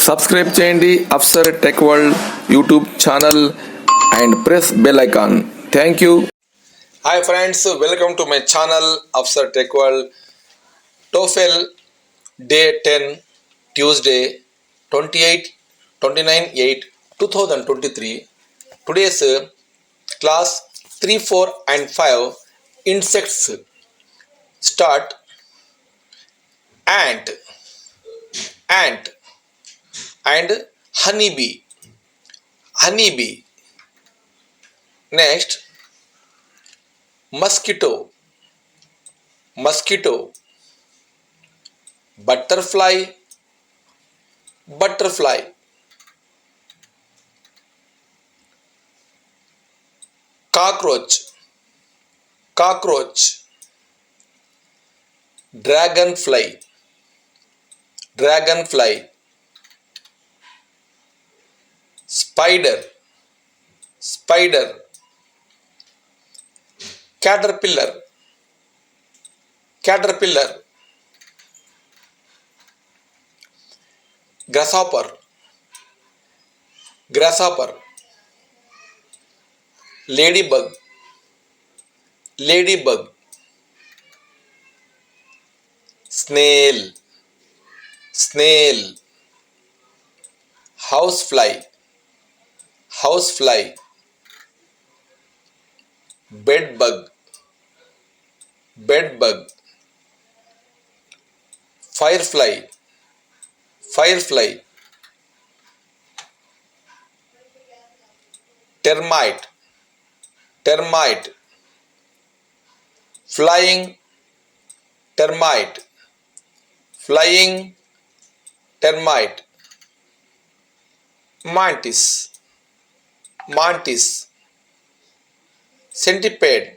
Subscribe చేయండి Afsar tech world YouTube channel and press bell icon. Thank you. Hi friends, welcome to my channel Afsar tech world. toefl day 10 Tuesday 29/8/2023. Today's class 3, 4 and 5 insects. Start. Ant and honeybee. Next, mosquito, butterfly, cockroach, dragonfly, spider, caterpillar, grasshopper, ladybug, snail, housefly, bedbug, firefly, termite, flying termite, mantis, centipede,